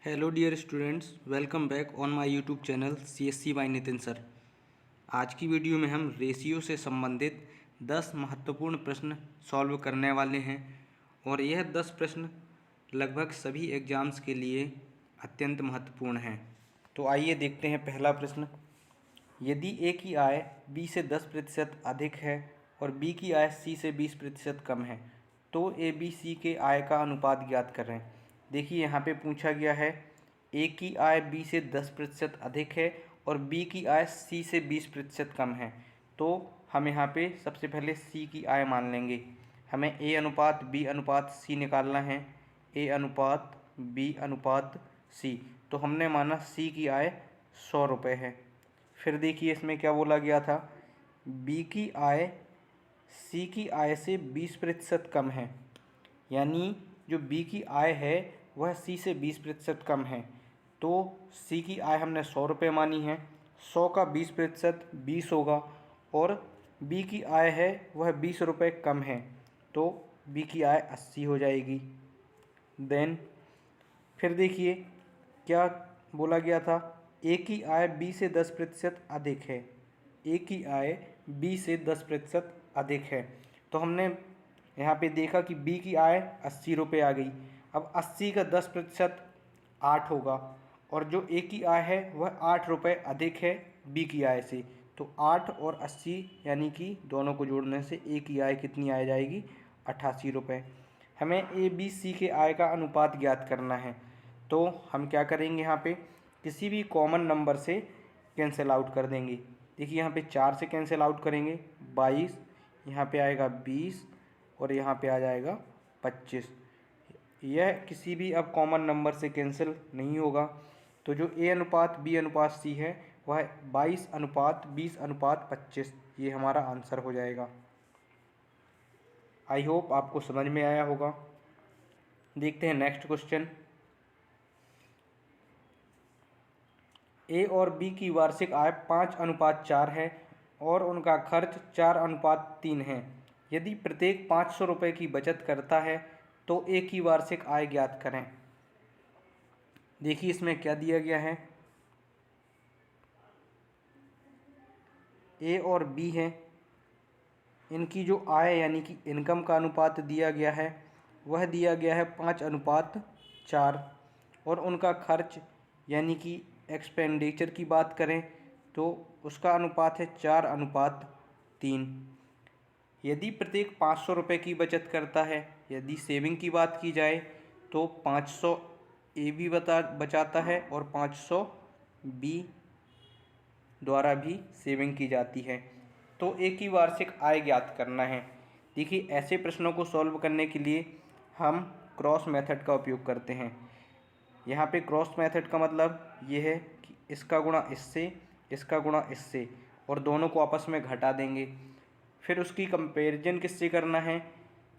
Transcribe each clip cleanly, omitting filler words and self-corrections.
Hello dear students, welcome back on my YouTube channel CSC by Nitin sir. आज की video में हम ratio से संबंधित 10 महत्वपूर्ण प्रश्न सॉल्व करने वाले हैं और यह 10 प्रश्न लगभग सभी एग्जाम्स के लिए अत्यंत महत्वपूर्ण हैं। तो आइए देखते हैं पहला प्रश्न। यदि ए की आय बी से 10% अधिक है और बी की आय सी से 20% कम है तो ए बी सी के आय का अनुपात ज्ञात करें। देखिए यहाँ पे पूछा गया है ए की आय बी से 10% अधिक है और बी की आय सी से 20% कम है। तो हम यहाँ पे सबसे पहले सी की आय मान लेंगे। हमें ए अनुपात बी अनुपात सी निकालना है। ए अनुपात बी अनुपात सी। तो हमने माना सी की आय 100 रुपये है। फिर देखिए इसमें क्या बोला गया था, बी की आय सी की आय से 20% कम है, यानी जो बी की आय है वह सी से 20% कम है। तो सी की आय हमने 100 रुपये मानी है, 100 का 20% 20 होगा और बी की आय है वह 20 रुपये कम है, तो बी की आय 80 हो जाएगी। देन फिर देखिए क्या बोला गया था, ए की आय बी से 10% अधिक है। ए की आय बी से 10% अधिक है, तो हमने यहाँ पे देखा कि बी की आय 80 रुपये आ गई। अब 80 का 10% 8 होगा और जो ए की आय है वह 8 रुपये अधिक है बी की आय से। तो 8 और 80 यानी कि दोनों को जोड़ने से ए की आय कितनी आ जाएगी, 88 रुपये। हमें ए बी सी के आय का अनुपात ज्ञात करना है। तो हम क्या करेंगे, यहाँ पे किसी भी कॉमन नंबर से कैंसिल आउट कर देंगे। देखिए यहाँ पे 4 से कैंसिल आउट करेंगे 22, यहाँ पे आएगा 20 और यहाँ पे आ जाएगा 25। यह किसी भी अब कॉमन नंबर से कैंसिल नहीं होगा। तो जो ए अनुपात बी अनुपात सी है वह 22 अनुपात 20 अनुपात 25, ये हमारा आंसर हो जाएगा। आई होप आपको समझ में आया होगा। देखते हैं नेक्स्ट क्वेश्चन। ए और बी की वार्षिक आय 5:4 है और उनका खर्च 4:3 है। यदि प्रत्येक 500 रुपये की बचत करता है तो ए की वार्षिक आय ज्ञात करें। देखिए इसमें क्या दिया गया है, ए और बी है, इनकी जो आय यानी कि इनकम का अनुपात दिया गया है वह दिया गया है 5:4 और उनका खर्च यानी कि एक्सपेंडिचर की बात करें तो उसका अनुपात है 4:3। यदि प्रत्येक 500 रुपये की बचत करता है, यदि सेविंग की बात की जाए तो 500 ए भी बचाता है और 500 बी द्वारा भी सेविंग की जाती है। तो ए की वार्षिक आय ज्ञात करना है। देखिए ऐसे प्रश्नों को सॉल्व करने के लिए हम क्रॉस मेथड का उपयोग करते हैं। यहाँ पे क्रॉस मेथड का मतलब ये है कि इसका गुणा इससे, इसका गुणा इससे और दोनों को आपस में घटा देंगे। फिर उसकी कंपैरिजन किससे करना है,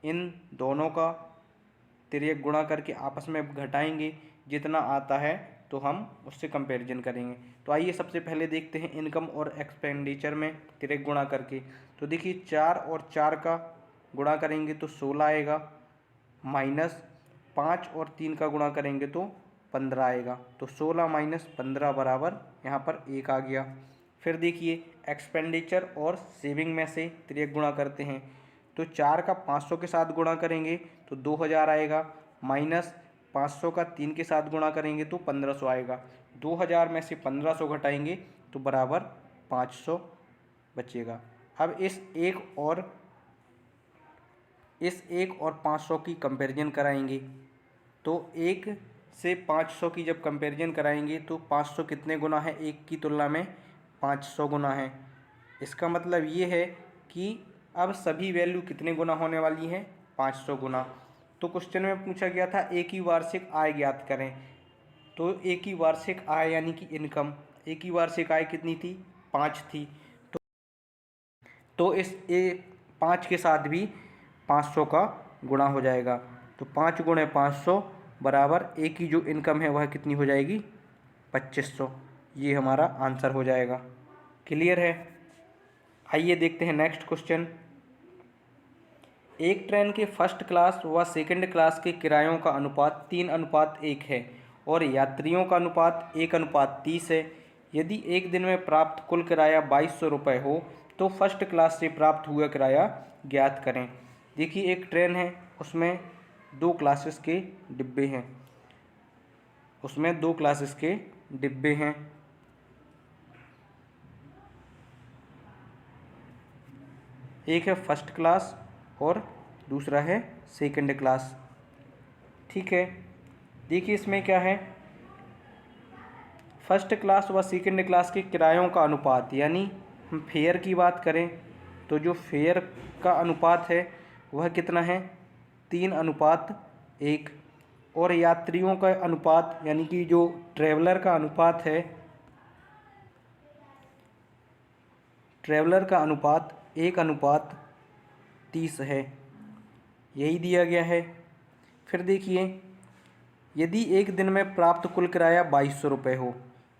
इन दोनों का तिर्यक गुणा करके आपस में घटाएंगे, जितना आता है तो हम उससे कंपैरिजन करेंगे। तो आइए सबसे पहले देखते हैं इनकम और एक्सपेंडिचर में तिर्यक गुणा करके। तो देखिए 4 और 4 का गुणा करेंगे तो 16 आएगा, माइनस 5 और 3 का गुणा करेंगे तो 15 आएगा। तो 16 माइनस 15 बराबर यहाँ पर 1 आ गया। फिर देखिए एक्सपेंडिचर और सेविंग में से तिर्यक गुणा करते हैं। तो 4 का 500 के साथ गुणा करेंगे तो 2000 आएगा, माइनस 500 का 3 के साथ गुणा करेंगे तो 1500 आएगा। 2000 में से 1500 घटाएंगे तो बराबर 500 बचेगा। अब इस एक और 500 की कंपैरिजन कराएंगे। तो 1 से 500 की जब कंपैरिजन कराएंगे तो 500 कितने गुना है, 1 की तुलना में 500 गुना है। इसका मतलब ये है कि अब सभी वैल्यू कितने गुना होने वाली हैं, 500 गुना। तो क्वेश्चन में पूछा गया था ए की वार्षिक आय ज्ञात करें। तो ए की वार्षिक आय यानी कि इनकम, ए की वार्षिक आय कितनी थी, 5 थी। तो इस 5 के साथ भी 500 का गुणा हो जाएगा। तो 5 गुणे 500 बराबर ए की जो इनकम है वह कितनी हो जाएगी, 2500। ये हमारा आंसर हो जाएगा। क्लियर है। आइए देखते हैं नेक्स्ट क्वेश्चन। एक ट्रेन के फर्स्ट क्लास व सेकंड क्लास के किरायों का अनुपात 3:1 है और यात्रियों का अनुपात 1:30 है। यदि एक दिन में प्राप्त कुल किराया 2200 रुपये हो तो फर्स्ट क्लास से प्राप्त हुआ किराया ज्ञात करें। देखिए एक ट्रेन है, उसमें 2 क्लासेस के डिब्बे हैं, एक है फर्स्ट क्लास और दूसरा है सेकंड क्लास। ठीक है, देखिए इसमें क्या है, फर्स्ट क्लास व सेकंड क्लास के किरायों का अनुपात, यानी हम फेयर की बात करें तो जो फेयर का अनुपात है वह कितना है, 3:1। और यात्रियों का अनुपात यानी कि जो ट्रैवलर का अनुपात है, ट्रैवलर का अनुपात 1:30 है, यही दिया गया है। फिर देखिए, यदि एक दिन में प्राप्त कुल किराया 2200 रुपये हो,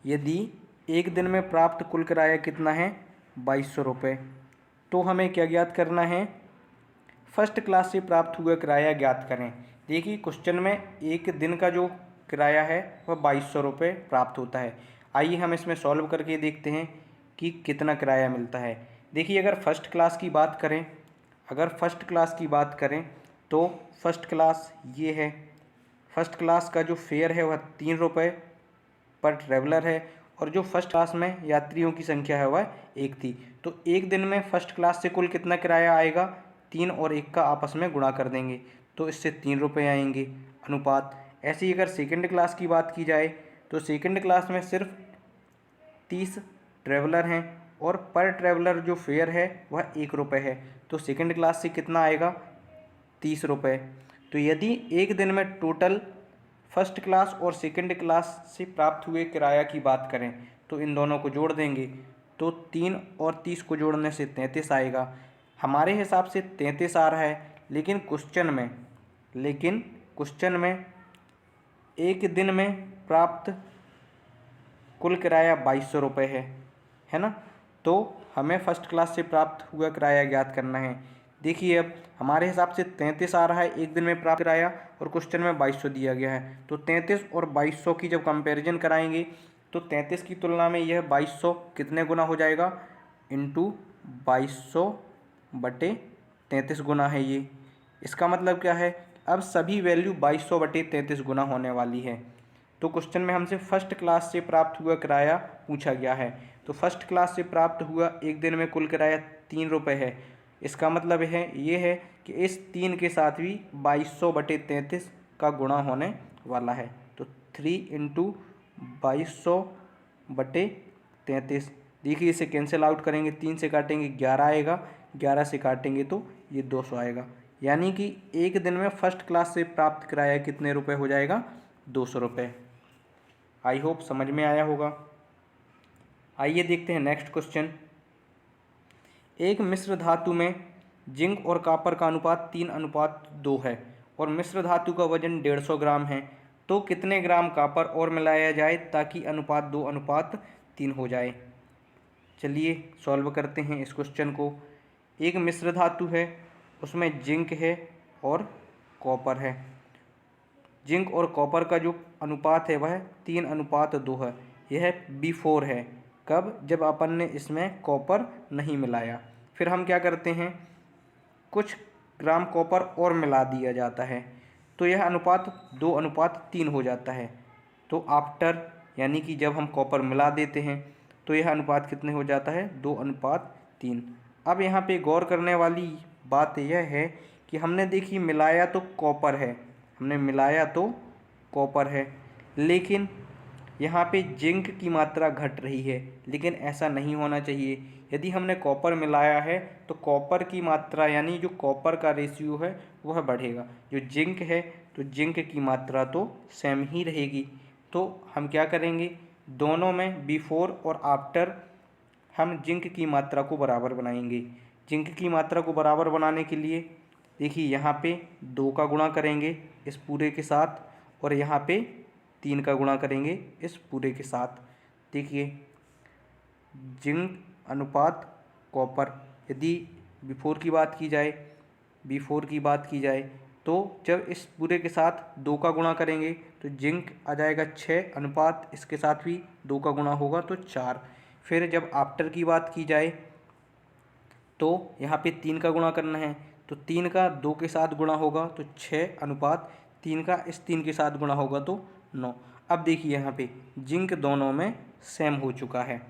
यदि एक दिन में प्राप्त कुल किराया कितना है, 2200 रुपये, तो हमें क्या ज्ञात करना है, फर्स्ट क्लास से प्राप्त हुआ किराया ज्ञात करें। देखिए क्वेश्चन में एक दिन का जो किराया है वह 2200 रुपये प्राप्त होता है। आइए हम इसमें सॉल्व करके देखते हैं कि कितना किराया मिलता है। देखिए अगर फर्स्ट क्लास की बात करें, तो फर्स्ट क्लास ये है, फर्स्ट क्लास का जो फेयर है वह 3 रुपये पर ट्रैवलर है, और जो फर्स्ट क्लास में यात्रियों की संख्या है वह 1 थी। तो एक दिन में फर्स्ट क्लास से कुल कितना किराया आएगा, 3 और 1 का आपस में गुणा कर देंगे तो इससे 3 रुपये आएंगे अनुपात। ऐसे ही अगर सेकंड क्लास की बात की जाए तो सेकंड क्लास में सिर्फ 30 ट्रैवलर हैं और पर ट्रैवलर जो फेयर है वह 1 रुपये है, तो सेकंड क्लास से कितना आएगा, 30 रुपये। तो यदि एक दिन में टोटल फर्स्ट क्लास और सेकंड क्लास से प्राप्त हुए किराया की बात करें तो इन दोनों को जोड़ देंगे तो 3 और 30 को जोड़ने से 33 आएगा। हमारे हिसाब से 33 आ रहा है, लेकिन क्वेश्चन में एक दिन में प्राप्त कुल किराया 2200 रुपये है ना, तो हमें फर्स्ट क्लास से प्राप्त हुआ किराया ज्ञात करना है। देखिए अब हमारे हिसाब से 33 आ रहा है एक दिन में प्राप्त किराया, और क्वेश्चन में 2200 दिया गया है, तो 33 और 2200 की जब कंपैरिजन कराएंगे तो 33 की तुलना में यह 2200 कितने गुना हो जाएगा, इंटू 2200/33 गुना है ये। इसका मतलब क्या है, अब सभी वैल्यू 2200/33 गुना होने वाली है। तो क्वेश्चन में हमसे फर्स्ट क्लास से प्राप्त हुआ किराया पूछा गया है, तो फर्स्ट क्लास से प्राप्त हुआ एक दिन में कुल किराया 3 रुपये है। इसका मतलब ये है कि इस 3 के साथ भी 2200/33 का गुणा होने वाला है, तो 3 × 2200/33। देखिए इसे कैंसिल आउट करेंगे, 3 से काटेंगे 11 आएगा, 11 से काटेंगे तो ये 200 आएगा, यानी कि एक दिन में फर्स्ट क्लास से प्राप्त किराया कितने रुपए हो जाएगा, 200 रुपये। आई होप समझ में आया होगा। आइए देखते हैं नेक्स्ट क्वेश्चन। एक मिश्र धातु में जिंक और कॉपर का अनुपात 3:2 है और मिश्र धातु का वजन 150 ग्राम है, तो कितने ग्राम कॉपर और मिलाया जाए ताकि अनुपात 2:3 हो जाए। चलिए सॉल्व करते हैं इस क्वेश्चन को। एक मिश्र धातु है, उसमें जिंक है और कॉपर है। जिंक और कॉपर का जो अनुपात है वह 3:2 है। यह B4 है, कब, जब अपन ने इसमें कॉपर नहीं मिलाया। फिर हम क्या करते हैं, कुछ ग्राम कॉपर और मिला दिया जाता है, तो यह अनुपात 2:3 हो जाता है। तो आफ्टर यानी कि जब हम कॉपर मिला देते हैं तो यह अनुपात कितने हो जाता है, 2:3। अब यहाँ पे गौर करने वाली बात यह है कि हमने देखी मिलाया तो कॉपर है, लेकिन यहाँ पे जिंक की मात्रा घट रही है, लेकिन ऐसा नहीं होना चाहिए। यदि हमने कॉपर मिलाया है तो कॉपर की मात्रा यानी जो कॉपर का रेशियो है वह बढ़ेगा। जो जिंक है तो जिंक की मात्रा तो सेम ही रहेगी। तो हम क्या करेंगे, दोनों में बिफोर और आफ्टर हम जिंक की मात्रा को बराबर बनाएंगे। जिंक की मात्रा को बराबर बनाने के लिए देखिए यहाँ पे 2 का गुणा करेंगे इस पूरे के साथ, और यहाँ पे 3 का गुणा करेंगे इस पूरे के साथ। देखिए जिंक अनुपात कॉपर, यदि बिफोर की बात की जाए तो जब इस पूरे के साथ 2 का गुणा करेंगे तो जिंक आ जाएगा 6 अनुपात इसके साथ भी 2 का गुणा होगा तो 4। फिर जब आफ्टर की बात की जाए तो यहाँ पे 3 का गुणा करना है, तो 3 का 2 के साथ गुणा होगा तो 6 अनुपात 3 का इस 3 के साथ गुणा होगा तो 9। अब देखिए यहाँ पे जिंक दोनों में सेम हो चुका है।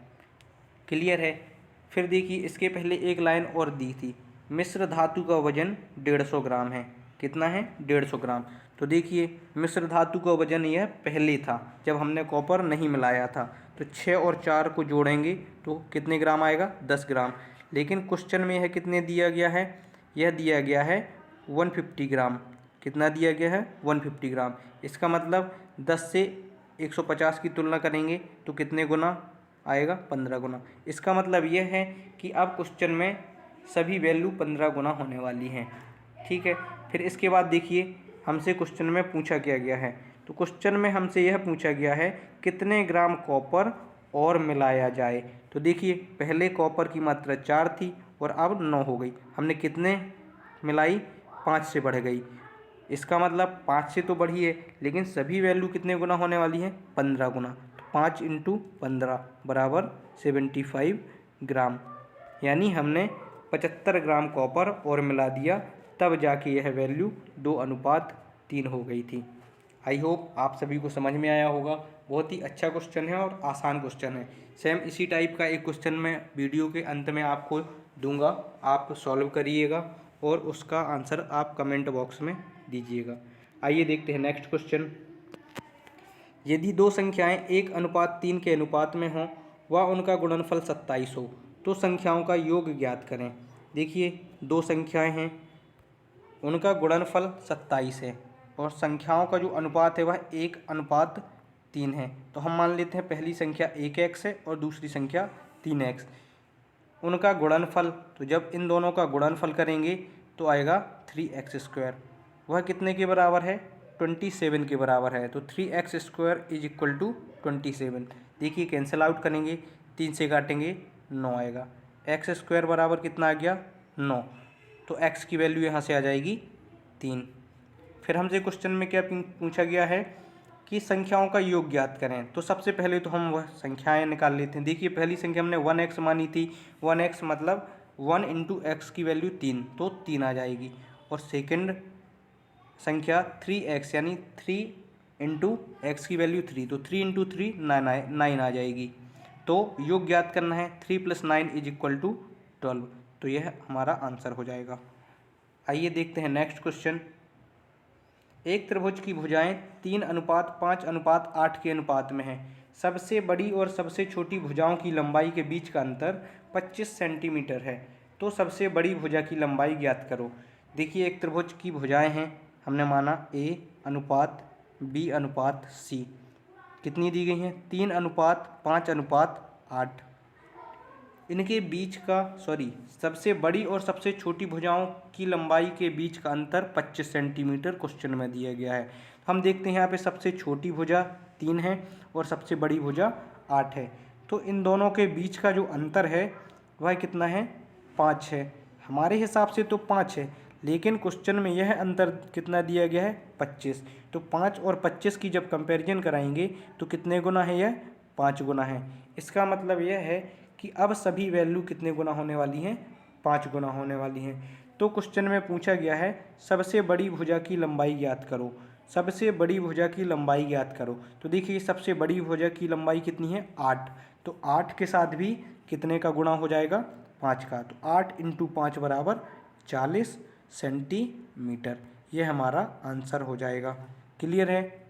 क्लियर है। फिर देखिए इसके पहले एक लाइन और दी थी, मिश्र धातु का वजन 150 ग्राम है। कितना है? 150 ग्राम। तो देखिए मिश्र धातु का वजन यह पहले था जब हमने कॉपर नहीं मिलाया था, तो 6 और 4 को जोड़ेंगे तो कितने ग्राम आएगा? 10 ग्राम। लेकिन क्वेश्चन में यह कितने दिया गया है? यह दिया गया है 150 ग्राम। कितना दिया गया है? 150 ग्राम। इसका मतलब 10 से 150 की तुलना करेंगे तो कितने गुना आएगा? 15 गुना। इसका मतलब यह है कि अब क्वेश्चन में सभी वैल्यू 15 गुना होने वाली हैं। ठीक है। फिर इसके बाद देखिए हमसे क्वेश्चन में पूछा क्या गया है, तो क्वेश्चन में हमसे यह पूछा गया है कितने ग्राम कॉपर और मिलाया जाए। तो देखिए पहले कॉपर की मात्रा 4 थी और अब 9 हो गई। हमने कितने मिलाई? 5 से बढ़ गई। इसका मतलब 5 से तो बढ़ी है, लेकिन सभी वैल्यू कितने गुना होने वाली हैं? 15 गुना। तो 5 × 15 बराबर 75 ग्राम। यानी हमने 75 ग्राम कॉपर और मिला दिया, तब जाके यह वैल्यू 2:3 हो गई थी। आई होप आप सभी को समझ में आया होगा। बहुत ही अच्छा क्वेश्चन है और आसान क्वेश्चन है। सेम इसी टाइप का एक क्वेश्चन मैं वीडियो के अंत में आपको दूंगा, आप सॉल्व करिएगा और उसका आंसर आप कमेंट बॉक्स में दीजिएगा। आइए देखते हैं नेक्स्ट क्वेश्चन। यदि दो संख्याएं 1:3 के अनुपात में हों व उनका गुणनफल 27 हो तो संख्याओं का योग ज्ञात करें। देखिए दो संख्याएं हैं, उनका गुणनफल 27 है और संख्याओं का जो अनुपात है वह 1:3 है। तो हम मान लेते हैं पहली संख्या 1x है और दूसरी संख्या 3x। उनका गुणनफल, तो जब इन दोनों का गुणनफल करेंगे तो आएगा 3x²। वह कितने के बराबर है? 27 के बराबर है। तो 3x² = 27। देखिए कैंसिल आउट करेंगे, 3 से काटेंगे 9 आएगा। x² बराबर कितना आ गया? 9। तो x की वैल्यू यहाँ से आ जाएगी 3। फिर हमसे क्वेश्चन में क्या पूछा गया है कि संख्याओं का योग ज्ञात करें। तो सबसे पहले तो हम वह संख्याएं निकाल लेते हैं। देखिए पहली संख्या हमने 1x मानी थी, 1x मतलब 1 × x की वैल्यू 3, तो 3 आ जाएगी। और सेकंड संख्या 3x यानी 3 × x की वैल्यू 3, तो 3 × 3 9 आ जाएगी। तो योग ज्ञात करना है, 3 + 9 = 12। तो यह हमारा आंसर हो जाएगा। आइए देखते हैं नेक्स्ट क्वेश्चन। एक त्रिभुज की भुजाएं 3:5:8 के अनुपात में है। सबसे बड़ी और सबसे छोटी भुजाओं की लंबाई के बीच का अंतर 25 सेंटीमीटर है। तो सबसे बड़ी भुजा की लंबाई ज्ञात करो। देखिए एक त्रिभुज की भुजाएं हैं, हमने माना A:B:C। कितनी दी गई हैं? 3:5:8। इनके बीच का सबसे बड़ी और सबसे छोटी भुजाओं की लंबाई के बीच का अंतर 25 सेंटीमीटर क्वेश्चन में दिया गया है। हम देखते हैं यहाँ पे सबसे छोटी भुजा 3 है और सबसे बड़ी भुजा 8 है। तो इन दोनों के बीच का जो अंतर है वह कितना है? 5 है। हमारे हिसाब से तो 5 है, लेकिन क्वेश्चन में यह अंतर कितना दिया गया है? 25। तो 5 और 25 की जब कंपैरिजन कराएंगे तो कितने गुना है? यह 5 गुना है। इसका मतलब यह है कि अब सभी वैल्यू कितने गुना होने वाली हैं? 5 गुना होने वाली हैं। तो क्वेश्चन में पूछा गया है सबसे बड़ी भुजा की लंबाई ज्ञात करो। सबसे बड़ी भुजा की लंबाई ज्ञात करो। तो देखिए सबसे बड़ी भुजा की लंबाई कितनी है? 8। तो 8 के साथ भी कितने का गुणा हो जाएगा? 5 का। तो 8 × 5 बराबर 40 सेंटीमीटर। ये हमारा आंसर हो जाएगा। क्लियर है?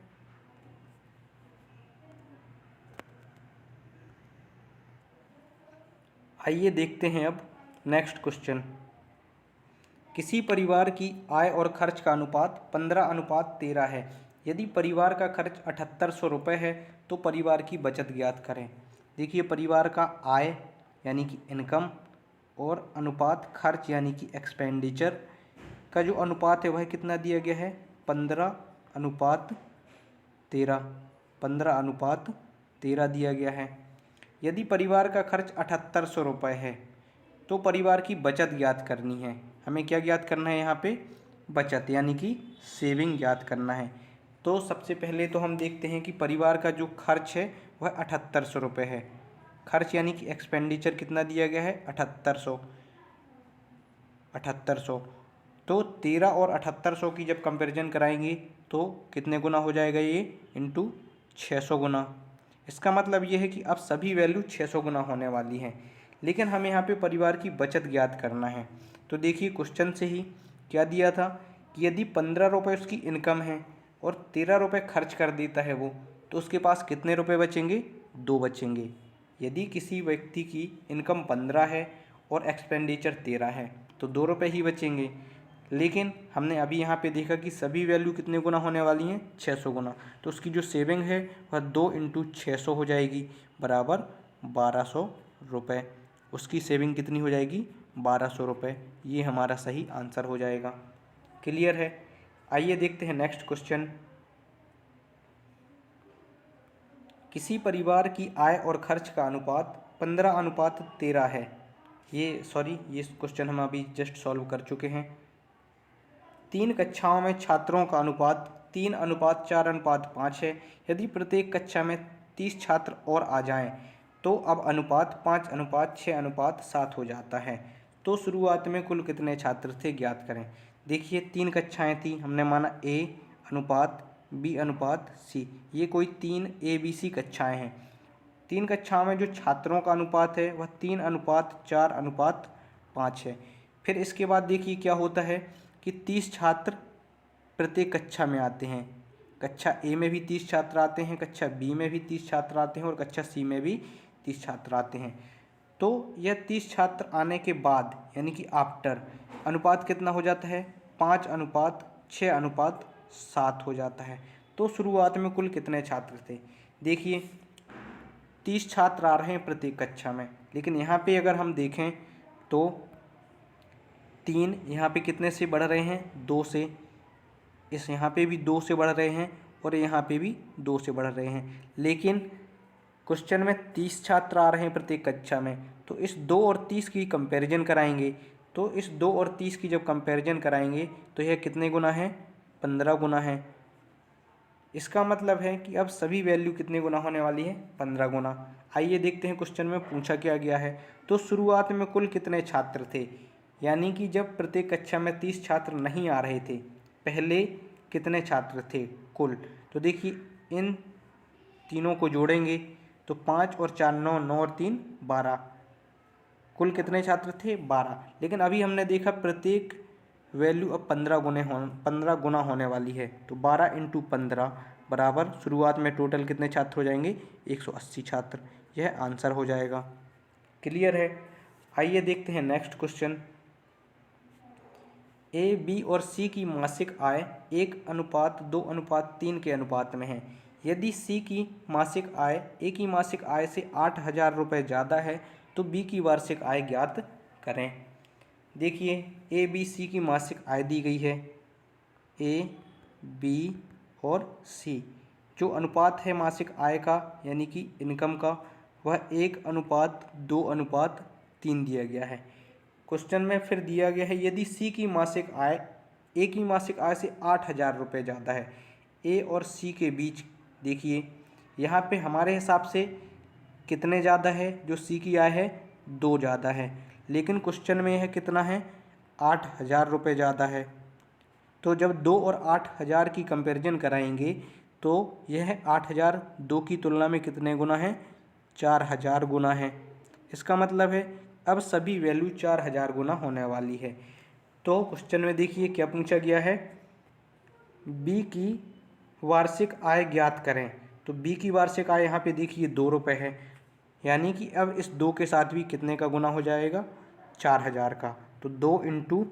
आइए देखते हैं अब नेक्स्ट क्वेश्चन। किसी परिवार की आय और खर्च का अनुपात 15:13 है। यदि परिवार का खर्च 7800 रुपये है तो परिवार की बचत ज्ञात करें। देखिए परिवार का आय यानी कि इनकम और अनुपात खर्च यानी कि एक्सपेंडिचर का जो अनुपात है वह कितना दिया गया है? 15:13। 15:13 दिया गया है। यदि परिवार का खर्च 7800 रुपये है तो परिवार की बचत ज्ञात करनी है। हमें क्या ज्ञात करना है यहाँ पे? बचत यानी कि सेविंग ज्ञात करना है। तो सबसे पहले तो हम देखते हैं कि परिवार का जो खर्च है वह 7800 रुपये है। खर्च यानी कि एक्सपेंडिचर कितना दिया गया है 7800। तो 13 और 7800 की जब कंपैरिजन कराएंगे तो कितने गुना हो जाएगा ये, इंटू 600 गुना। इसका मतलब ये है कि अब सभी वैल्यू 600 गुना होने वाली हैं। लेकिन हमें यहाँ पे परिवार की बचत ज्ञात करना है। तो देखिए क्वेश्चन से ही क्या दिया था कि यदि 15 रुपये उसकी इनकम है और 13 रुपये खर्च कर देता है वो, तो उसके पास कितने रुपये बचेंगे, 2 बचेंगे। यदि किसी व्यक्ति की इनकम 15 है और एक्सपेंडिचर 13 है तो 2 रुपये ही बचेंगे। लेकिन हमने अभी यहाँ पे देखा कि सभी वैल्यू कितने गुना होने वाली हैं, 600 गुना। तो उसकी जो सेविंग है वह 2 इंटू 600 हो जाएगी, बराबर 1200 रुपये। उसकी सेविंग कितनी हो जाएगी, 1200 रुपये। ये हमारा सही आंसर हो जाएगा। क्लियर है। आइए देखते हैं नेक्स्ट क्वेश्चन। किसी परिवार की आय और खर्च का अनुपात 15:13 है। ये क्वेश्चन हम अभी जस्ट सॉल्व कर चुके हैं। 3 कक्षाओं में छात्रों का अनुपात 3:4:5 है। यदि प्रत्येक कक्षा में 30 छात्र और आ जाएं तो अब अनुपात 5:6:7 हो जाता है। तो शुरुआत में कुल कितने छात्र थे ज्ञात करें। देखिए 3 कक्षाएं थी, हमने माना A अनुपात B अनुपात C। ये कोई 3 ABC कक्षाएं हैं। 3 कक्षाओं में जो छात्रों का अनुपात है वह 3:4:5 है। फिर इसके बाद देखिए क्या होता है कि 30 छात्र प्रत्येक कक्षा में आते हैं। कक्षा A में भी 30 छात्र आते हैं, कक्षा B में भी 30 छात्र आते हैं और कक्षा C में भी 30 छात्र आते हैं। तो यह 30 छात्र आने के बाद यानी कि आफ्टर अनुपात कितना हो जाता है, 5:6:7 हो जाता है। तो शुरुआत में कुल कितने छात्र थे, देखिए 30 छात्र आ रहे हैं प्रत्येक कक्षा में। लेकिन यहाँ पे अगर हम देखें तो 3 यहाँ पे कितने से बढ़ रहे हैं, 2 से। इस यहाँ पे भी 2 से बढ़ रहे हैं और यहाँ पे भी 2 से बढ़ रहे हैं। लेकिन क्वेश्चन में 30 छात्र आ रहे हैं प्रत्येक कक्षा में, तो इस 2 और 30 की कंपैरिजन कराएंगे। तो इस 2 और 30 की जब कंपैरिजन कराएंगे तो यह कितने गुना है, 15 गुना है। इसका मतलब है कि अब सभी वैल्यू कितने गुना होने वाली है, 15 गुना। आइए देखते हैं क्वेश्चन में पूछा क्या गया है। तो शुरुआत में कुल कितने छात्र थे, यानी कि जब प्रत्येक कक्षा में 30 छात्र नहीं आ रहे थे, पहले कितने छात्र थे कुल। तो देखिए इन तीनों को जोड़ेंगे तो 5 और 4 9, 9 और 3 12, कुल कितने छात्र थे, 12। लेकिन अभी हमने देखा प्रत्येक वैल्यू अब 15 गुना होने वाली है। तो 12 इंटू 15 बराबर शुरुआत में टोटल कितने छात्र हो जाएंगे, 180 छात्र। यह आंसर हो जाएगा। क्लियर है। आइए देखते हैं नेक्स्ट क्वेश्चन। A, B और C की मासिक आय 1:2:3 के अनुपात में है। यदि C की मासिक आय A की मासिक आय से 8000 रुपये ज़्यादा है तो B की वार्षिक आय ज्ञात करें। देखिए A, B, C की मासिक आय दी गई है, A, B और C। जो अनुपात है मासिक आय का यानी कि इनकम का वह 1:2:3 दिया गया है। क्वेश्चन में फिर दिया गया है यदि C की मासिक आय A की मासिक आय से 8000 रुपये ज़्यादा है। A और C के बीच देखिए यहाँ पे हमारे हिसाब से कितने ज़्यादा है, जो C की आय है 2 ज़्यादा है। लेकिन क्वेश्चन में यह कितना है, 8000 रुपये ज़्यादा है। तो जब 2 और 8000 की कंपैरिजन कराएंगे तो यह 8000 2 की तुलना में कितने गुना है, 4000 गुना है। इसका मतलब है अब सभी वैल्यू 4000 गुना होने वाली है। तो क्वेश्चन में देखिए क्या पूछा गया है, बी की वार्षिक आय ज्ञात करें। तो बी की वार्षिक आय यहाँ पे देखिए 2 रुपये है, यानी कि अब इस 2 के साथ भी कितने का गुना हो जाएगा, 4000 का। तो 2 इंटू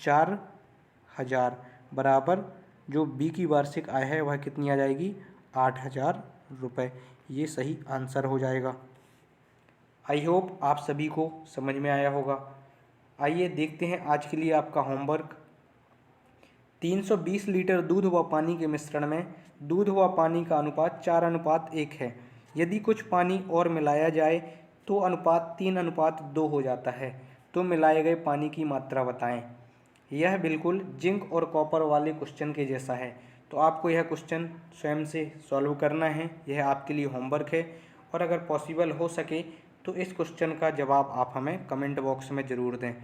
4000 बराबर जो बी की वार्षिक आय है वह कितनी आ जाएगी, 8000 रुपये। ये सही आंसर हो जाएगा। आई होप आप सभी को समझ में आया होगा। आइए देखते हैं आज के लिए आपका होमवर्क। 320 लीटर दूध व पानी के मिश्रण में दूध व पानी का अनुपात 4:1 है। यदि कुछ पानी और मिलाया जाए तो अनुपात 3:2 हो जाता है। तो मिलाए गए पानी की मात्रा बताएं। यह बिल्कुल जिंक और कॉपर वाले क्वेश्चन के जैसा है। तो आपको यह क्वेश्चन स्वयं से सॉल्व करना है, यह आपके लिए होमवर्क है। और अगर पॉसिबल हो सके तो इस क्वेश्चन का जवाब आप हमें कमेंट बॉक्स में ज़रूर दें।